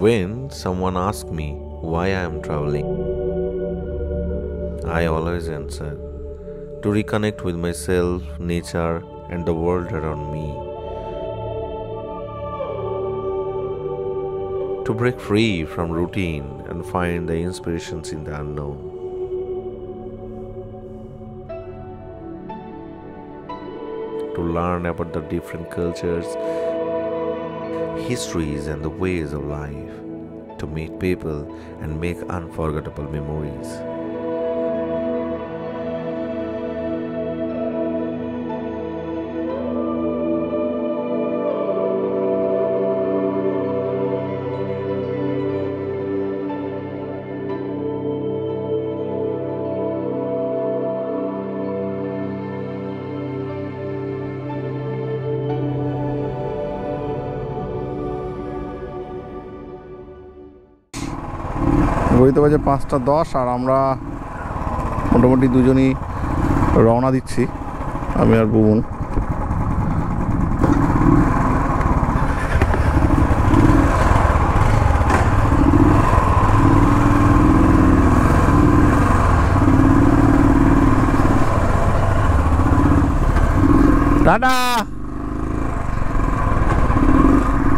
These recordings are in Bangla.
When someone asks me why I am traveling, I always answer to reconnect with myself, nature, and the world around me. To break free from routine and find the inspirations in the unknown. To learn about the different cultures, histories, and the ways of life. To meet people and make unforgettable memories. ঘড়িতে বাজে 5:10 আর আমরা মোটামুটি দুজনই রওনা দিচ্ছি, আমি আর বুবুন। টাটা।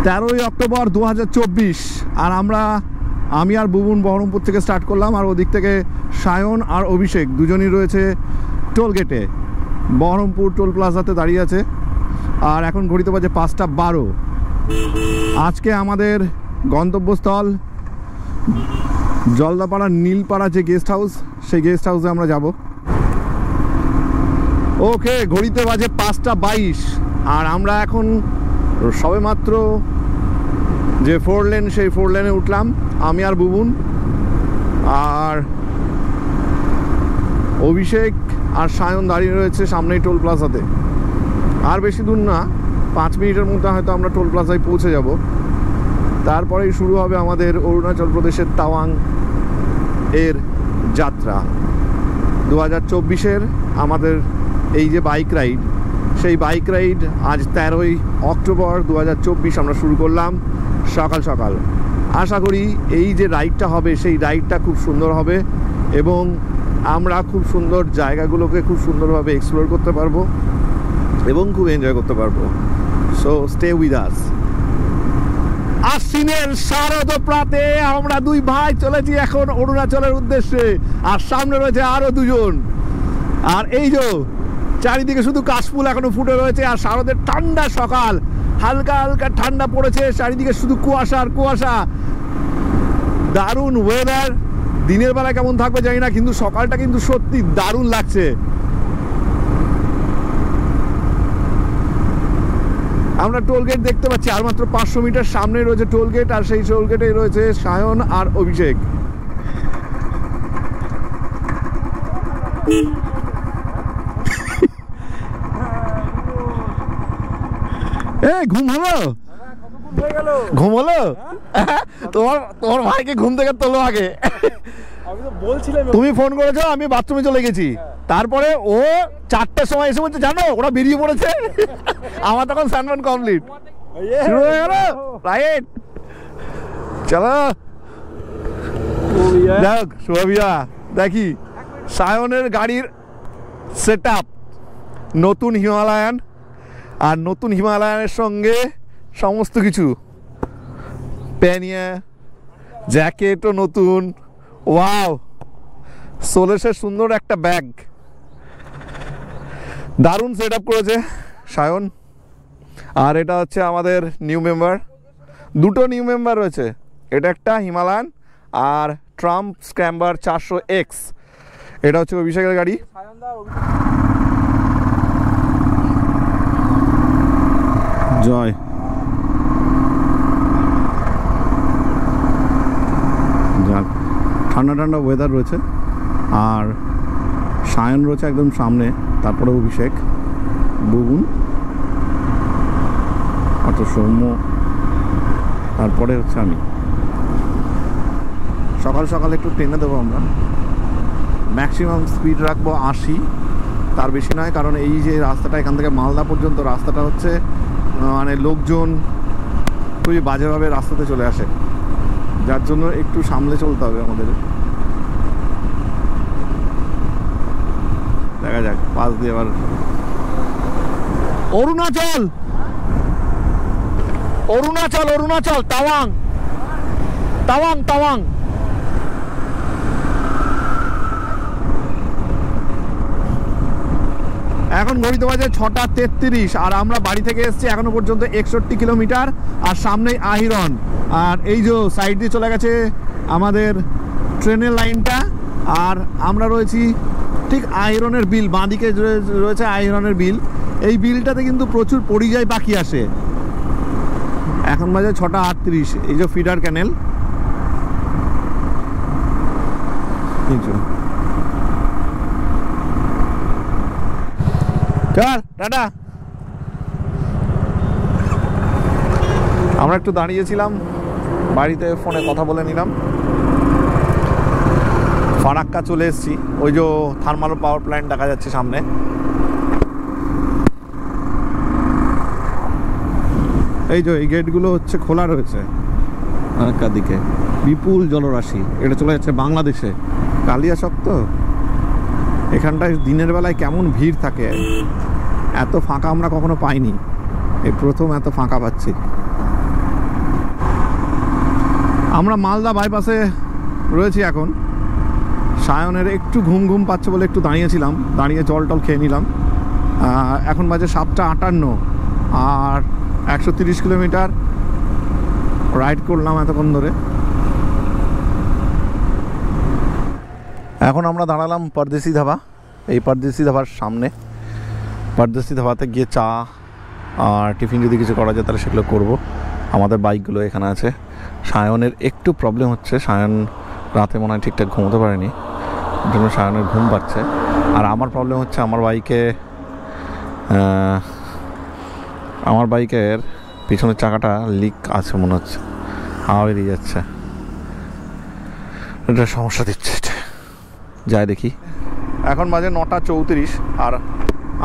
13ই অক্টোবর 2024 আর আমি আর বুবুন বহরমপুর থেকে স্টার্ট করলাম, আর ওদিক থেকে সায়ন আর অভিষেক দুজনই রয়েছে টোল গেটে, বহরমপুর টোল প্লাজাতে দাঁড়িয়ে আছে। আর এখন ঘড়িতে বাজে 5:12। আজকে আমাদের গন্তব্যস্থল জলদাপাড়া নীলপাড়া যে গেস্ট হাউস, সেই গেস্ট হাউসে আমরা যাব। ওকে, ঘড়িতে বাজে 5:22 আর আমরা এখন সবেমাত্র যে 4 লেন, সেই 4 লেনে উঠলাম আমি আর বুবুন, আর অভিষেক আর সায়ন দাঁড়িয়ে রয়েছে সামনেই টোল প্লাজাতে। আর বেশি দূর না, 5 মিনিটের মধ্যে হয়তো আমরা টোল প্লাজায় পৌঁছে যাব। তারপরেই শুরু হবে আমাদের অরুণাচল প্রদেশের তাওয়াং এর যাত্রা। 2024-এর আমাদের এই যে বাইক রাইড, সেই বাইক রাইড আজ 13ই অক্টোবর 2024 আমরা শুরু করলাম সকাল সকাল। আশা করি এই যে রাইডটা হবে, সেই রাইডটা খুব সুন্দর হবে এবং আমরা খুব সুন্দর জায়গাগুলোকে খুব সুন্দরভাবে এক্সপ্লোর করতে পারবো এবং খুব এনজয় করতে পারবো। So stay with us. আশ্বিনের শারদ প্রাতে আমরা দুই ভাই চলেছি এখন অরুণাচলের উদ্দেশ্যে, আর সামনে রয়েছে আরো দুজন। আর এই যে চারিদিকে শুধু কাশফুল এখনো ফুটে রয়েছে, আর শারদের ঠান্ডা সকাল, হালকা হালকা ঠান্ডা পড়েছে, চারিদিকে শুধু কুয়াশা আর কুয়াশা। দারুণ ওয়েদার। দিনের বেলা কেমন থাকবে জানি না, কিন্তু সকালটা কিন্তু সত্যি দারুণ লাগছে। আমরা টোল গেট দেখতে পাচ্ছি, আর মাত্র 500 মিটার সামনে রয়েছে টোল গেট, আর সেই টোল গেটে রয়েছে সায়ন আর অভিষেক। ঘুম হলো? ঘুম হলো? তোমার ভাইকে ঘুম থেকে তোলো আগে। তুমি ফোন করেছো, আমি বাথরুমে চলে গেছি। তারপরে ও 4টের সময় এসে বলছে জানো ওরা বেরিয়ে পড়েছে। আমার তখন সানমান কমপ্লিট শুরু হয়ে গেল। রাইট, চলো দেখ শুভবিয়া, দেখি সায়নের গাড়ির সেট আপ, নতুন হিমালয়ান, আর নতুন হিমালয়ানের সঙ্গে সমস্ত কিছু, প্যানিয়া, জ্যাকেটও নতুন। ওয়াও, সোলেসের সুন্দর একটা ব্যাগ, দারুণ সেট আপ করেছে সায়ন। আর এটা হচ্ছে আমাদের নিউ মেম্বার, দুটো নিউ মেম্বার রয়েছে, এটা একটা হিমালয়ান আর ট্রাম্প স্ক্র্যাম্বার 400X, এটা হচ্ছে অভিষেকের গাড়ি। জয়। যাক, ঠান্ডা ঠান্ডা ওয়েদার রয়েছে, আর সায়ন রয়েছে একদম সামনে, তারপরে অভিষেক, বুবুন, অত সৌম্য, তারপরে হচ্ছে আমি। সকাল সকাল একটু ট্রেনে দেবো আমরা, ম্যাক্সিমাম স্পিড রাখবো 80, তার বেশি নয়। কারণ এই যে রাস্তাটা এখান থেকে মালদা পর্যন্ত রাস্তাটা হচ্ছে মানে লোকজন খুবই বাজেভাবে রাস্তাতে চলে আসে, যার জন্য একটু সামলে চলতে হবে আমাদের। দেখা যাক পাশ দিয়ে এবার অরুণাচল অরুণাচল অরুণাচল তাওয়াং তাওয়াং তাওয়াং। এখন ঘড়িতে বাজে 6:33 আর আমরা বাড়ি থেকে এসেছি এখনো পর্যন্ত 61 কিলোমিটার। আর সামনেই আহিরন, আর এই যে সাইড দিয়ে চলে গেছে আমাদের ট্রেনের লাইনটা। আর আমরা রয়েছি ঠিক আহিরনের বিল, বাঁদিকে রয়েছে আহিরনের বিল। এই বিলটাতে কিন্তু প্রচুর পরিযায়ী পাখি আসে। এখন বাজে 6:38। এই যে ফিডার ক্যানেল, টাটা। আমরা একটু দাঁড়িয়েছিলাম, বাড়িতে ফোনে কথা বলে নিলাম। ফারাক্কা চলে এসেছি, ওই যে থার্মাল পাওয়ার প্ল্যান্ট দেখা যাচ্ছে সামনে। এই যে এই গেটগুলো হচ্ছে খোলা রয়েছে ফারাক্কার দিকে। বিপুল জলরাশি, এটা চলে যাচ্ছে বাংলাদেশে। কালিয়াচক তো, এখানটায় দিনের বেলায় কেমন ভিড় থাকে, এত ফাঁকা আমরা কখনো পাইনি, এই প্রথম এত ফাঁকা পাচ্ছি। আমরা মালদা বাইপাসে রয়েছি এখন। সায়নের একটু ঘুম ঘুম পাচ্ছে বলে একটু দাঁড়িয়েছিলাম, দাঁড়িয়ে জল টল খেয়ে নিলাম। এখন বাজে 7:58 আর 130 কিলোমিটার রাইড করলাম এতক্ষণ ধরে। এখন আমরা দাঁড়ালাম পরদেশি ধাবা। এই পরদেশি ধাবার সামনে, পরদেশি ধাবাতে গিয়ে চা আর টিফিন যদি কিছু করা যায় তাহলে সেগুলো করব। আমাদের বাইকগুলো এখানে আছে। সায়নের একটু প্রবলেম হচ্ছে, সায়ন রাতে মনে হয় ঠিকঠাক ঘুমোতে পারেনি, জন্য সায়নের ঘুম পাচ্ছে। আর আমার প্রবলেম হচ্ছে আমার বাইকের পিছনের চাকাটা লিক আছে মনে হচ্ছে, হাওয়া বেরিয়ে যাচ্ছে, এটা সমস্যা দিচ্ছে। এটা যাই দেখি। এখন বাজে 9:34 আর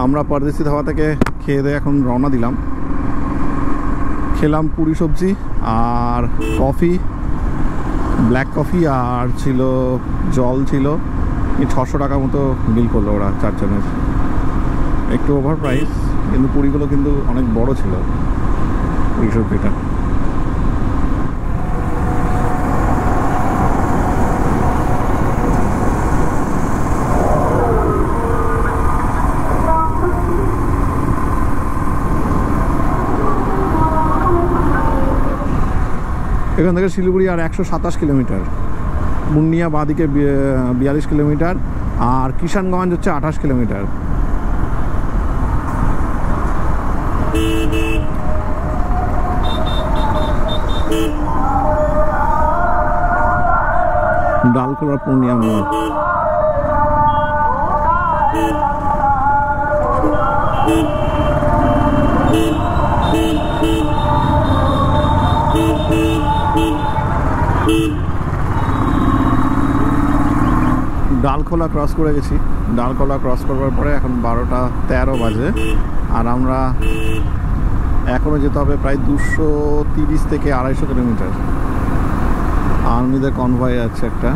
আমরা পরদেশি ধাবা থেকে খেয়ে দিয়ে এখন রওনা দিলাম। খেলাম পুরি সবজি আর কফি, ব্ল্যাক কফি, আর ছিল জল ছিল। 600 টাকা মতো বিল করলো ওরা 4 জনের। একটু ওভার প্রাইস, কিন্তু পুরিগুলো কিন্তু অনেক বড় ছিল পুরি সবজিটা। এখান থেকে শিলিগুড়ি আর 127 কিলোমিটার, মুন্নিয়া বাঁদিকে 42 কিলোমিটার, আর কিষানগঞ্জ হচ্ছে 28 কিলোমিটার। ডালখোলা পূর্ণিয়া মোড়। ডালখোলা ক্রস করে গেছি। ডালখোলা ক্রস করবার পরে এখন 12:13 বাজে আর আমরা এখনও যেতে হবে প্রায় 230 থেকে 250 কিলোমিটার। আর্মিদের কনভয় আছে একটা।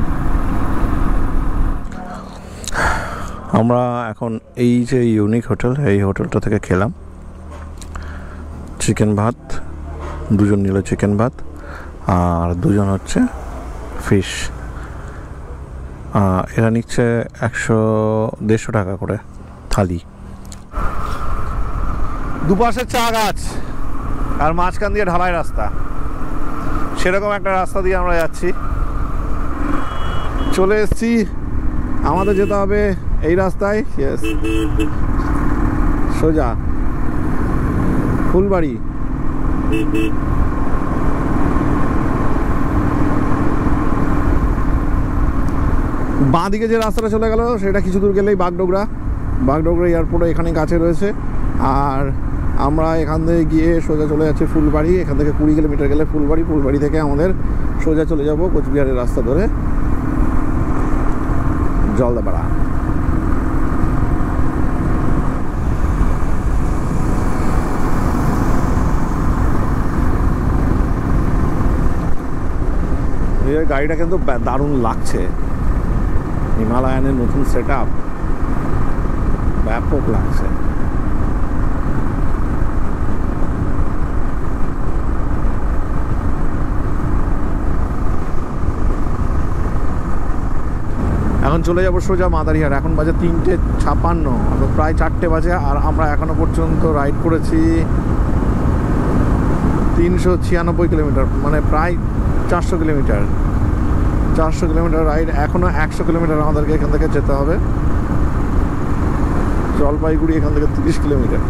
আমরা এখন এই যে ইউনিক হোটেল, এই হোটেলটা থেকে খেলাম চিকেন ভাত, 2 জন নিল চিকেন ভাত আর 2 জন হচ্ছে ফিশ। এরা নিচ্ছে 100-150 টাকা করে থালি। দুপাশে চা গাছ আর মাঝখান দিয়ে ঢালাই রাস্তা, সেরকম একটা রাস্তা দিয়ে আমরা যাচ্ছি। চলে এসেছি, আমাদের যেতে হবে এই রাস্তায় সোজা ফুলবাড়ি। বাঁ দিকে যে রাস্তাটা চলে গেল সেটা কিছু দূর গেলেই বাগডোগরা এয়ারপোর্ট এখানে কাছে রয়েছে। আর আমরা এখান থেকে গিয়ে সোজা চলে যাচ্ছি ফুলবাড়ি। এখান থেকে 20 কিলোমিটার গেলে ফুলবাড়ি। ফুলবাড়ি থেকে আমাদের সোজা চলে যাব কোচবিহারের রাস্তা ধরে। জলদাপাড়া। এই গাড়িটা কিন্তু দারুণ লাগছে, হিমালয়ানের নতুন সেট আপ, ব্যাপক লাগছে। এখন চলে যাবো সোজা মাদারিহাট। এখন বাজে 3:56, প্রায় 4টে বাজে। আর আমরা এখনো পর্যন্ত রাইড করেছি 396 কিলোমিটার, মানে প্রায় 400 কিলোমিটার। 400 কিলোমিটার রাইড, এখনো 100 কিলোমিটার আমাদেরকে এখান থেকে যেতে হবে। জলপাইগুড়ি এখান থেকে 30 কিলোমিটার।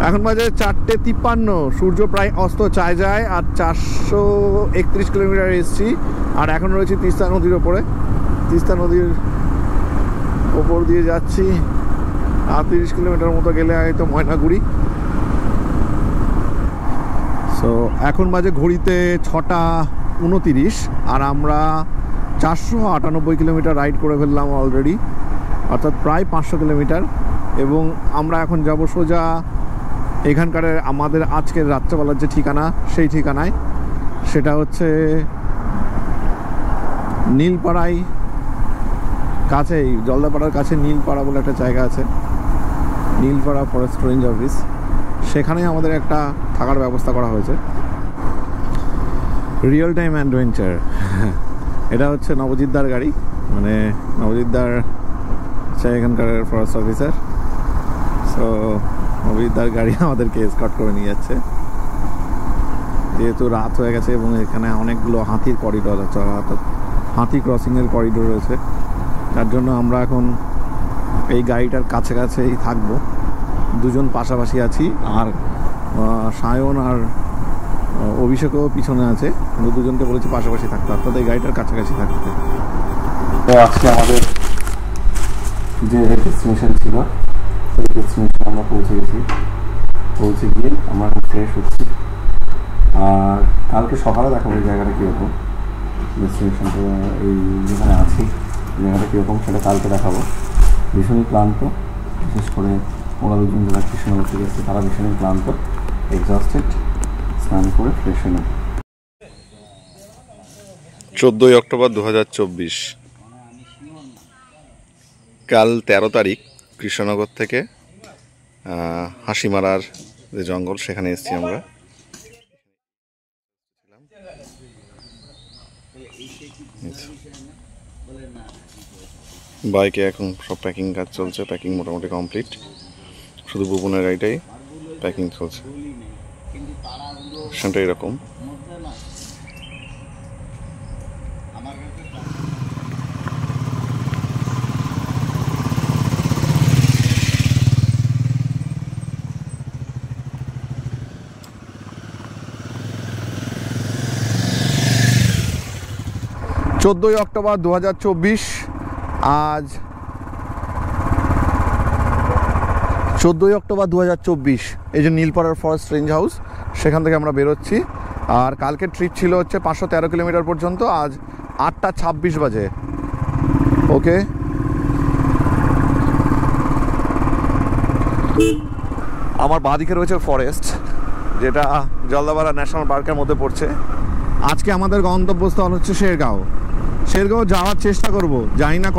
এখন বাজে 4:53, সূর্য প্রায় অস্ত চায় যায়। আর 431 কিলোমিটার এসছি, আর এখন রয়েছি তিস্তা নদীর ওপরে। তিস্তা নদীর ওপর দিয়ে যাচ্ছি, আর 30 কিলোমিটার মতো গেলে হয়তো ময়নাগুড়ি। সো এখন বাজে ঘড়িতে 6:29, আর আমরা 498 কিলোমিটার রাইড করে ফেললাম অলরেডি, অর্থাৎ প্রায় 500 কিলোমিটার। এবং আমরা এখন যাব সোজা এখানকার আমাদের আজকের রাত্রেবেলার যে ঠিকানা, সেই ঠিকানায়। সেটা হচ্ছে নীলপাড়ায় কাছেই, জলদাপাড়ার কাছে নীলপাড়া বলে একটা জায়গা আছে, নীলপাড়া ফরেস্ট রেঞ্জ অফিস। সেখানেই আমাদের একটা থাকার ব্যবস্থা করা হয়েছে। Real time adventure. এটা হচ্ছে নবজিৎদার গাড়ি, মানে নবজিৎদার এখানকার ফরেস্ট অফিসার। সো নবজিৎদার গাড়ি আমাদেরকে এসকর্ট করে নিয়ে যাচ্ছে, যেহেতু রাত হয়ে গেছে এবং এখানে অনেকগুলো হাতির করিডোর আছে, অর্থাৎ হাতি ক্রসিংয়ের করিডোর রয়েছে। তার জন্য আমরা এখন এই গাড়িটার কাছাকাছিই থাকবো, দুজন পাশাপাশি আছি। আর সায়ন আর অভিষেকও পিছনে আছে, কিন্তু দুজনকে বলেছি পাশাপাশি থাকতে, অর্থাৎ এই গাড়িটার কাছাকাছি থাকতে। তো আজকে আমাদের যে ডেস্টিনেশন ছিল সেই ডেস্টিনেশনে আমরা পৌঁছে গেছি। পৌঁছে গিয়ে আমরা এখন ফ্রেশ হচ্ছি, আর কালকে সকালে দেখাবো এই জায়গাটা কীরকম, ডেস্টিনেশনটা এই যেখানে আছি জায়গাটা কীরকম সেটা কালকে দেখাবো। ভীষণই ক্লান্ত, বিশেষ করে ওরা দুজন যারা কৃষ্ণনগর থেকে এসেছে তারা ভীষণই ক্লান্ত, এক্সস্টেড। স্নান করে ফ্রেশ হয়ে নেব। 14 অক্টোবর 2024, কাল 13 তারিখ কৃষ্ণনগর থেকে হাসিমারার যে জঙ্গল সেখানে এসেছি আমরা। বাইকে এখন সব প্যাকিং কাজ চলছে, প্যাকিং মোটামুটি কমপ্লিট, শুধু ভুবনের গাড়িটাই প্যাকিং চলছে। সেটা এরকম। চোদ্দোই অক্টোবর 2024, আজ 14 অক্টোবর 2024। এই যে নীলপাড়ার ফরেস্ট রেঞ্জ হাউস, সেখান থেকে আমরা বেরোচ্ছি। আর কালকের ট্রিপ ছিল হচ্ছে 513 কিলোমিটার পর্যন্ত। আজ 8:26 বাজে। ওকে, আমার বাঁদিকে রয়েছে ফরেস্ট, যেটা জলদাপাড়া ন্যাশনাল পার্কের মধ্যে পড়ছে। আজকে আমাদের গন্তব্যস্থল হচ্ছে শেরগাঁও। শেরগাঁও যাওয়ার চেষ্টা করব, জানি না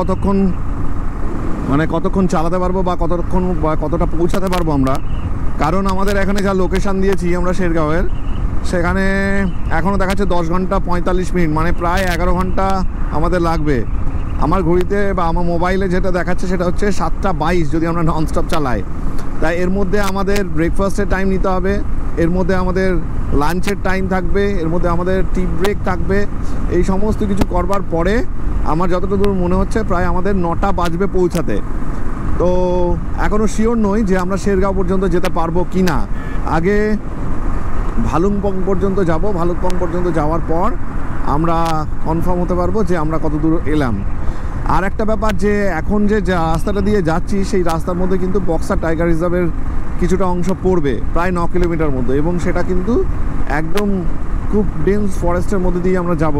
কতক্ষণ চালাতে পারবো বা কতটা পৌঁছাতে পারবো আমরা, কারণ আমাদের এখানে যা লোকেশান দিয়েছি আমরা শেরগাঁওয়ের, সেখানে এখনও দেখাচ্ছে 10 ঘন্টা 45 মিনিট, মানে প্রায় 11 ঘন্টা আমাদের লাগবে। আমার ঘড়িতে বা আমার মোবাইলে যেটা দেখাচ্ছে সেটা হচ্ছে 7:22 যদি আমরা ননস্টপ চালাই। তাই এর মধ্যে আমাদের ব্রেকফাস্টের টাইম নিতে হবে, এর মধ্যে আমাদের লাঞ্চের টাইম থাকবে, এর মধ্যে আমাদের টি ব্রেক থাকবে। এই সমস্ত কিছু করবার পরে আমার যতটুকু মনে হচ্ছে প্রায় আমাদের 9টা বাজবে পৌঁছাতে। তো এখনও শিওর নই যে আমরা শেরগাঁও পর্যন্ত যেতে পারবো কি না। আগে ভালুকপং পর্যন্ত যাব, ভালুকপং পর্যন্ত যাওয়ার পর আমরা কনফার্ম হতে পারবো যে আমরা কত দূর এলাম। আর একটা ব্যাপার, যে এখন যে রাস্তাটা দিয়ে যাচ্ছি সেই রাস্তার মধ্যে কিন্তু বক্সার টাইগার রিজার্ভের কিছুটা অংশ পড়বে, প্রায় 9 কিলোমিটার মধ্যে, এবং সেটা কিন্তু একদম খুব ডেন্স ফরেস্টের মধ্যে দিয়ে আমরা যাব।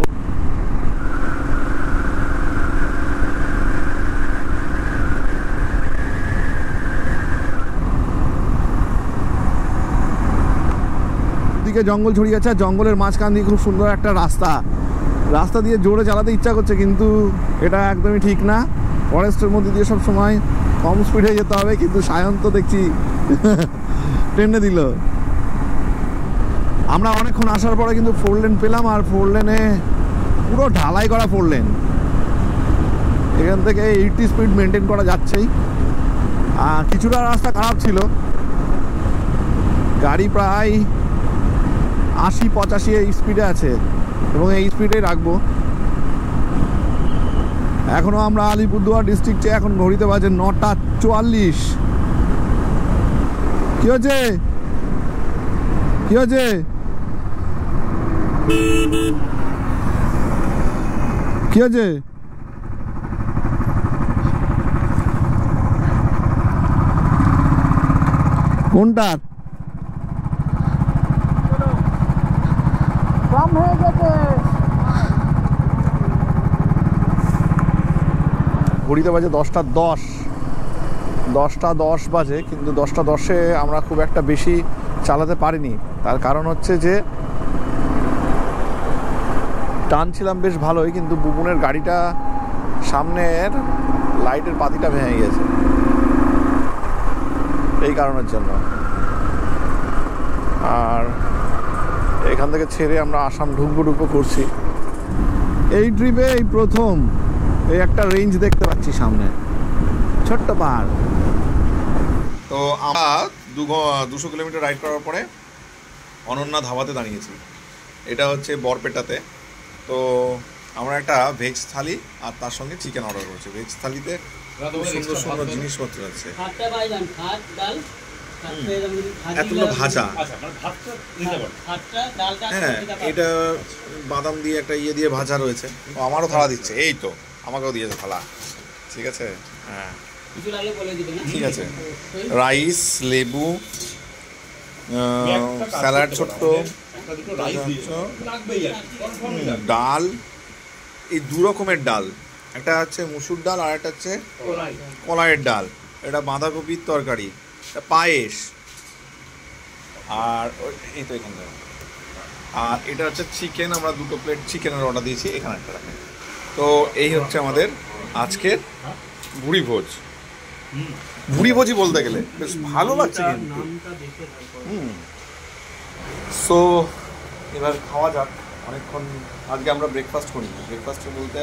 চারিদিকে জঙ্গল ছড়িয়ে আছে, জঙ্গলের মাঝখান দিয়ে খুব সুন্দর একটা রাস্তা দিয়ে জোরে চালাতে ইচ্ছা করছে, কিন্তু এটা একদমই ঠিক না। ফরেস্টের মধ্যে দিয়ে সব সময় কম স্পিডে যেতে হবে, কিন্তু সায়ন তো দেখছি টেনে দিল। আমরা অনেকক্ষণ আসার পরে কিন্তু 4 লেন পেলাম, আর 4 লেনে পুরো ঢালাই করা 4 লেন। এখান থেকে 80 স্পিড মেনটেন করা যাচ্ছেই। আর কিছুটা রাস্তা খারাপ ছিল, গাড়ি প্রায় 80-85 এই স্পিডে আছে, এবং এই স্পিডেই রাখবো। এখনও আমরা আলিপুরদুয়ার ডিস্ট্রিক্টে, এখন ঘড়িতে বাজে 9:44। কি হচ্ছে কি হচ্ছে? কি হচ্ছে? কোনটার? কম হয়ে গেছে। ঘড়িতে বাজে 10:10। 10:10 বাজে, কিন্তু 10:10-এ আমরা খুব একটা বেশি চালাতে পারিনি। তার কারণ হচ্ছে যে টানছিলাম বেশ ভালোই, কিন্তু বুবুনের গাড়িটা সামনের লাইটের পাতিটা ভেঙে গেছে, এই কারণের জন্য। আর এখান থেকে ছেড়ে আমরা আসাম ঢুকবো করছি। এই ট্রিপে এই প্রথম এই একটা রেঞ্জ দেখতে পাচ্ছি সামনে, ছোট্ট পাহাড়। তো আমরা 200 কিলোমিটার রাইড করার পরে অনন্যা ধাবাতে দাঁড়িয়েছি। এটা হচ্ছে বরপেটাতে। তো আমরা একটা ভেজ থালি আর তার সঙ্গে চিকেন অর্ডার করেছি। ভেজ থালিতে খুব সুন্দর সুন্দর জিনিসপত্র আছে, এতগুলো ভাজা। হ্যাঁ, এটা বাদাম দিয়ে একটা ইয়ে দিয়ে ভাজা রয়েছে। ও আমারও থালা দিচ্ছে, এই তো আমাকেও দিয়েছে থালা। ঠিক আছে, হ্যাঁ ঠিক আছে। রাইস, লেবু, স্যালাড, ছোট্ট ডাল, এই 2 রকমের ডাল, একটা হচ্ছে মুসুর ডাল আর একটা হচ্ছে কলাইয়ের ডাল, এটা বাঁধাকপির তরকারি, পায়েস, আর এই তো এখান থেকে। আর এটা হচ্ছে চিকেন, আমরা 2 প্লেট চিকেনের অর্ডার দিয়েছি, এখানে একটা রাখেন। তো এই হচ্ছে আমাদের আজকের ভুড়ি ভোজ। ভুড়ি ভোজই বলতে গেলে বেশ ভালো লাগছে কিন্তু। সো এবার খাওয়া যাক। অনেকক্ষণ আজকে আমরা ব্রেকফাস্ট করি। ব্রেকফাস্ট বলতে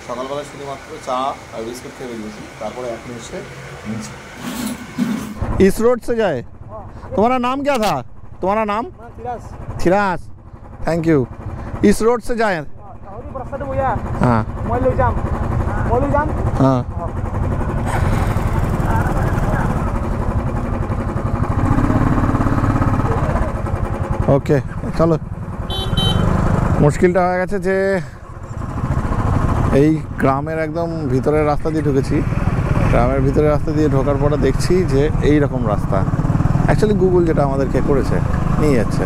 সকালবেলা শুধুমাত্র চা আর বিস্কুট খেয়ে বেরিয়েছি, তারপরে এখন এসে নিচ্ছি। इस रोड से जाए। तुम्हारा नाम क्या था? तुम्हारा नाम? थिरास। Thank you. इस रोड से जाए। हाँ हाँ। ওকে, চলো। মুশকিলটা হয়ে গেছে যে এই গ্রামের একদম ভিতরের রাস্তা দিয়ে ঢুকেছি। গ্রামের ভিতরে রাস্তা দিয়ে ঢোকার পরে দেখছি যে এই রকম রাস্তা। অ্যাকচুয়ালি গুগল যেটা আমাদেরকে করেছে, নিয়ে যাচ্ছে।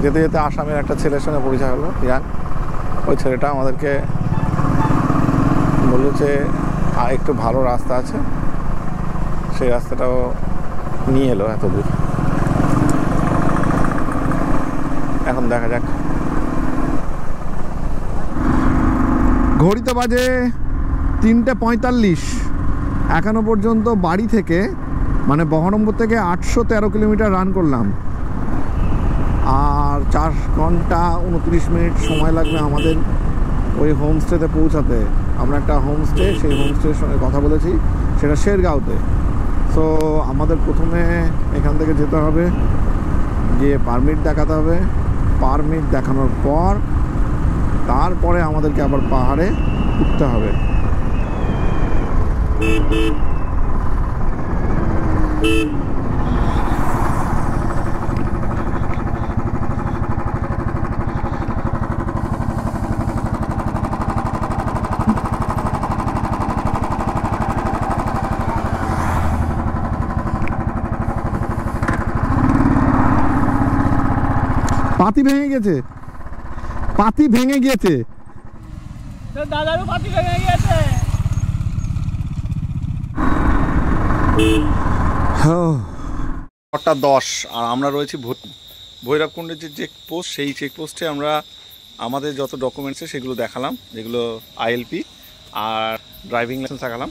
যেতে যেতে আসামের একটা ছেলের সঙ্গে পরিচয় হলো, ইয়াং। ওই ছেলেটা আমাদেরকে বললো যে একটু ভালো রাস্তা আছে, সেই রাস্তাটাও নিয়ে এলো এত দূর। এখন দেখা যাক। ঘড়িতে বাজে 3:45। এখনো পর্যন্ত বাড়ি থেকে, মানে বহরমপুর থেকে 813 কিলোমিটার রান করলাম, আর 4 ঘন্টা 29 মিনিট সময় লাগবে আমাদের ওই হোমস্টেতে পৌঁছাতে। আমরা একটা হোমস্টে, সেই হোমস্টের সঙ্গে কথা বলেছি, সেটা শেরগাঁওতে। সো আমাদের প্রথমে এখান থেকে যেতে হবে, গিয়ে পারমিট দেখাতে হবে। পারমিট দেখানোর পর তারপরে আমাদেরকে আবার পাহাড়ে উঠতে হবে। পাতি ভেঙে গেছে, পাতি ভেঙে গিয়েছে, দাদারও পাতি ভেঙে গেছে। হ্যাঁ 10 আর আমরা রয়েছি ভৈরবকুণ্ডের যে চেকপোস্ট, সেই চেকপোস্টে আমরা আমাদের যত ডকুমেন্টসে সেগুলো দেখালাম, যেগুলো আইএলপি আর ড্রাইভিং লাইসেন্স দেখালাম।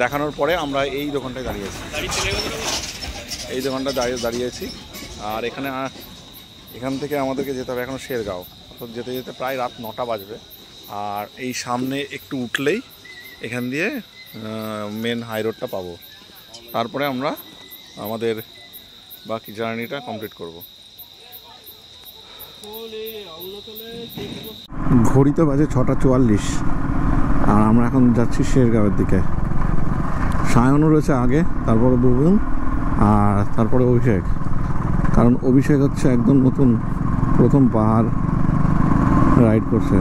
দেখানোর পরে আমরা এই দোকানটায় দাঁড়িয়েছি, এই দোকানটায় দাঁড়িয়েছি। আর এখান থেকে আমাদেরকে যেতে হবে এখনও শেরগাঁও, অর্থাৎ যেতে যেতে প্রায় রাত 9টা বাজবে। আর এই সামনে একটু উঠলেই এখান দিয়ে মেন হাই রোডটা পাবো, তারপরে আমরা আমাদের বাকি জার্নিটা কমপ্লিট করব। ঘড়িতে বাজে 6:44 আর আমরা এখন যাচ্ছি শেরগাঁওয়ের দিকে। সায়নও রয়েছে আগে, তারপরে দুগুন, আর তারপরে অভিষেক। কারণ অভিষেক হচ্ছে একদম নতুন, প্রথম পাহাড় রাইড করছে,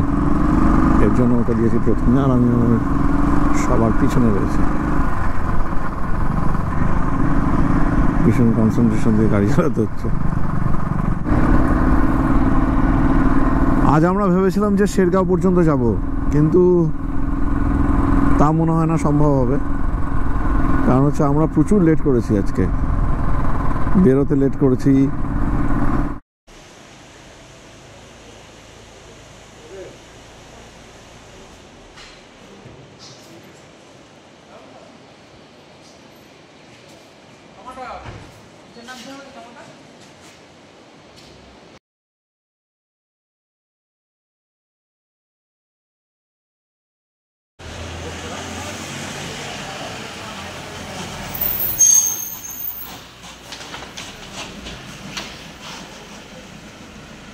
এর জন্য ওটা দিয়েছি প্রথমে। আর আমি সবার পিছনে রয়েছে, ভীষণ কনসেন্ট্রেশন দিয়ে গাড়ি চালাতে হচ্ছে। আজ আমরা ভেবেছিলাম যে শেরগাঁও পর্যন্ত যাব, কিন্তু তা মনে হয় না সম্ভব হবে। কারণ হচ্ছে আমরা প্রচুর লেট করেছি, আজকে বেরোতে লেট করেছি,